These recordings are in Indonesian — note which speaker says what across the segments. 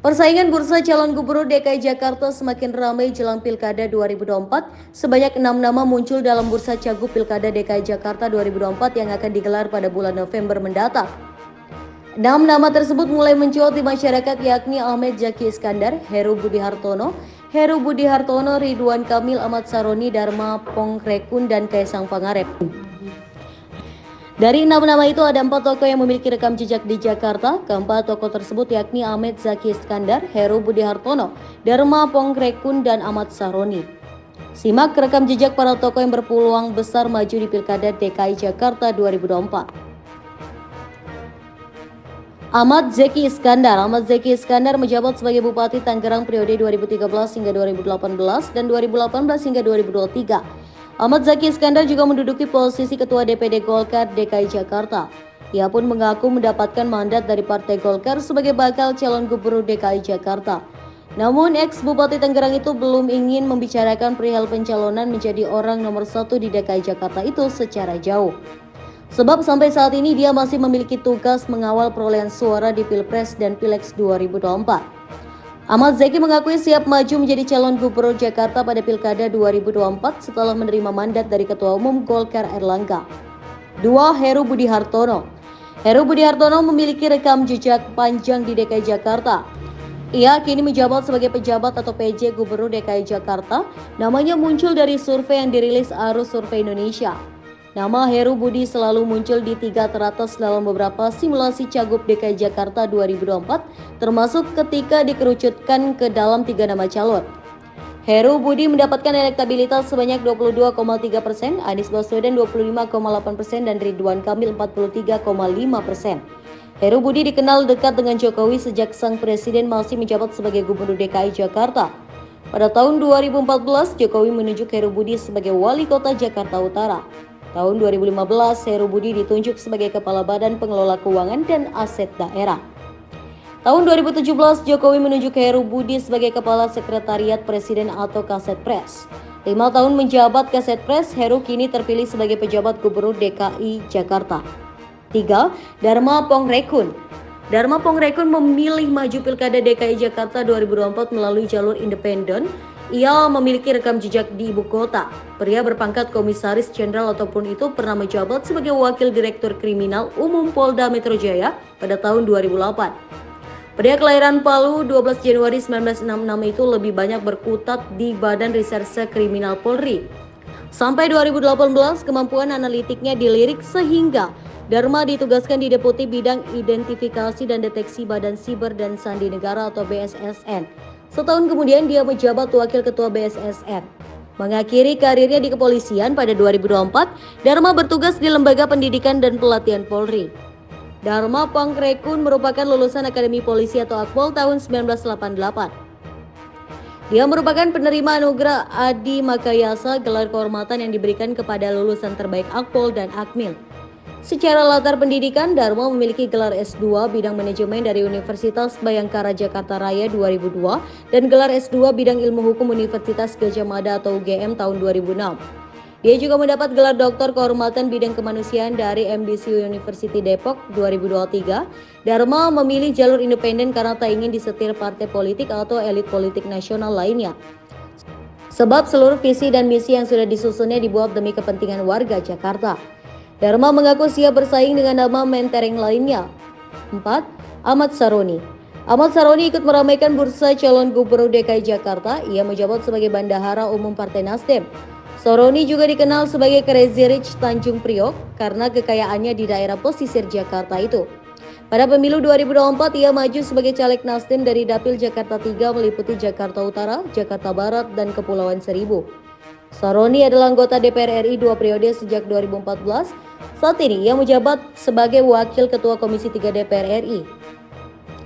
Speaker 1: Persaingan bursa calon gubernur DKI Jakarta semakin ramai jelang Pilkada 2024. Sebanyak 6 nama muncul dalam bursa cagup Pilkada DKI Jakarta 2024 yang akan digelar pada bulan November mendatang. 6 nama tersebut mulai mencuat di masyarakat, yakni Ahmad Zaki Iskandar, Heru Budi Hartono, Ridwan Kamil, Ahmad Saroni, Dharma Pongrekun, dan Kaisang Pangarep. Dari 6 nama itu ada 4 tokoh yang memiliki rekam jejak di Jakarta. Keempat tokoh tersebut yakni Ahmad Zaki Iskandar, Heru Budi Hartono, Dharma Pongrekun, dan Ahmad Saroni. Simak rekam jejak para tokoh yang berpeluang besar maju di Pilkada DKI Jakarta 2024. Ahmad Zaki Iskandar menjabat sebagai Bupati Tangerang periode 2013 hingga 2018 dan 2018 hingga 2023. Ahmad Zaki Iskandar juga menduduki posisi Ketua DPD Golkar DKI Jakarta. Ia pun mengaku mendapatkan mandat dari Partai Golkar sebagai bakal calon gubernur DKI Jakarta. Namun ex-Bupati Tangerang itu belum ingin membicarakan perihal pencalonan menjadi orang nomor 1 di DKI Jakarta itu secara jauh. Sebab sampai saat ini dia masih memiliki tugas mengawal perolehan suara di Pilpres dan Pilegs 2024. Ahmad Zaki mengakui siap maju menjadi calon gubernur Jakarta pada Pilkada 2024 setelah menerima mandat dari Ketua Umum Golkar Erlangga. 2. Heru Budi Hartono memiliki rekam jejak panjang di DKI Jakarta. Ia kini menjabat sebagai pejabat atau PJ Gubernur DKI Jakarta. Namanya muncul dari survei yang dirilis Arus Survei Indonesia. Nama Heru Budi selalu muncul di 3 teratas dalam beberapa simulasi cagup DKI Jakarta 2024, termasuk ketika dikerucutkan ke dalam 3 nama calon. Heru Budi mendapatkan elektabilitas sebanyak 22,3%, Anies Baswedan 25,8%, dan Ridwan Kamil 43,5%. Heru Budi dikenal dekat dengan Jokowi sejak sang presiden masih menjabat sebagai Gubernur DKI Jakarta. Pada tahun 2014, Jokowi menunjuk Heru Budi sebagai Wali Kota Jakarta Utara. Tahun 2015, Heru Budi ditunjuk sebagai Kepala Badan Pengelola Keuangan dan Aset Daerah. Tahun 2017, Jokowi menunjuk Heru Budi sebagai Kepala Sekretariat Presiden atau Kasetpres. 5 tahun menjabat Kasetpres, Heru kini terpilih sebagai pejabat Gubernur DKI Jakarta. 3. Dharma Pongrekun memilih maju Pilkada DKI Jakarta 2024 melalui jalur independen. Ia memiliki rekam jejak di ibu kota. Pria berpangkat Komisaris Jenderal ataupun itu pernah menjabat sebagai Wakil Direktur Kriminal Umum Polda Metro Jaya pada tahun 2008. Pria kelahiran Palu 12 Januari 1966 itu lebih banyak berkutat di Badan Reserse Kriminal Polri. Sampai 2018, kemampuan analitiknya dilirik sehingga Dharma ditugaskan di Deputi Bidang Identifikasi dan Deteksi Badan Siber dan Sandi Negara atau BSSN. Setahun kemudian dia menjabat Wakil Ketua BSSN. Mengakhiri karirnya di kepolisian pada 2024, Dharma bertugas di Lembaga Pendidikan dan Pelatihan Polri. Dharma Pongrekun merupakan lulusan Akademi Polisi atau Akpol tahun 1988. Dia merupakan penerima anugerah Adi Makayasa, gelar kehormatan yang diberikan kepada lulusan terbaik Akpol dan Akmil. Secara latar pendidikan, Dharma memiliki gelar S2 bidang manajemen dari Universitas Bayangkara Jakarta Raya 2002 dan gelar S2 bidang ilmu hukum Universitas Gadjah Mada atau UGM tahun 2006. Dia juga mendapat gelar doktor kehormatan bidang kemanusiaan dari MDC University Depok 2023. Dharma memilih jalur independen karena tak ingin disetir partai politik atau elit politik nasional lainnya. Sebab seluruh visi dan misi yang sudah disusunnya dibuat demi kepentingan warga Jakarta. Dharma mengaku siap bersaing dengan nama mentereng lainnya. 4. Ahmad Saroni ikut meramaikan bursa calon gubernur DKI Jakarta. Ia menjabat sebagai Bendahara Umum Partai Nasdem. Saroni juga dikenal sebagai Crazy Rich Tanjung Priok karena kekayaannya di daerah pesisir Jakarta itu. Pada pemilu 2024, ia maju sebagai caleg Nasdem dari Dapil Jakarta 3 meliputi Jakarta Utara, Jakarta Barat, dan Kepulauan Seribu. Saroni adalah anggota DPR RI 2 periode sejak 2014. Saat ini ia menjabat sebagai Wakil Ketua Komisi 3 DPR RI.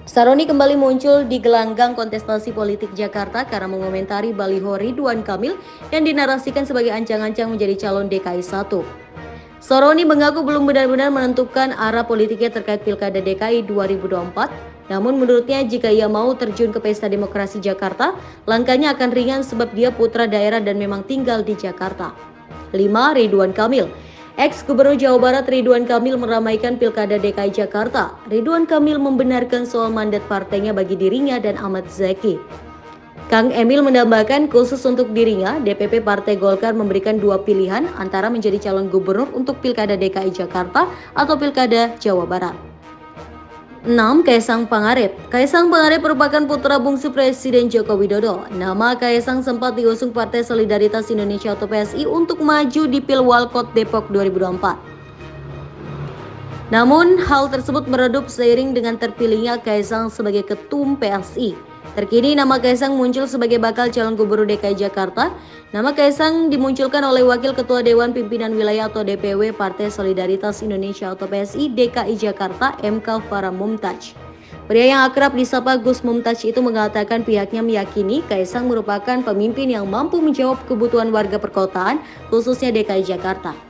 Speaker 1: Saroni kembali muncul di gelanggang kontestasi politik Jakarta karena mengomentari baliho Ridwan Kamil yang dinarasikan sebagai ancang-ancang menjadi calon DKI 1. Saroni mengaku belum benar-benar menentukan arah politiknya terkait Pilkada DKI 2024. Namun menurutnya jika ia mau terjun ke Pesta Demokrasi Jakarta, langkahnya akan ringan sebab dia putra daerah dan memang tinggal di Jakarta. 5. Ridwan Kamil. Ex-Gubernur Jawa Barat Ridwan Kamil meramaikan Pilkada DKI Jakarta. Ridwan Kamil membenarkan soal mandat partainya bagi dirinya dan Ahmad Zaki. Kang Emil menambahkan khusus untuk dirinya, DPP Partai Golkar memberikan dua pilihan antara menjadi calon gubernur untuk Pilkada DKI Jakarta atau Pilkada Jawa Barat. 6. Kaisang Pangarep. Kaisang Pangarep merupakan putra bungsu Presiden Joko Widodo. Nama Kaisang sempat diusung Partai Solidaritas Indonesia atau PSI untuk maju di Pilwalkot Depok 2024. Namun, hal tersebut meredup seiring dengan terpilihnya Kaisang sebagai ketum PSI. Terkini nama Kaisang muncul sebagai bakal calon gubernur DKI Jakarta. Nama Kaisang dimunculkan oleh Wakil Ketua Dewan Pimpinan Wilayah atau DPW Partai Solidaritas Indonesia atau PSI DKI Jakarta MK Farah Mumtaj. Pria yang akrab disapa Gus Mumtaj itu mengatakan pihaknya meyakini Kaisang merupakan pemimpin yang mampu menjawab kebutuhan warga perkotaan khususnya DKI Jakarta.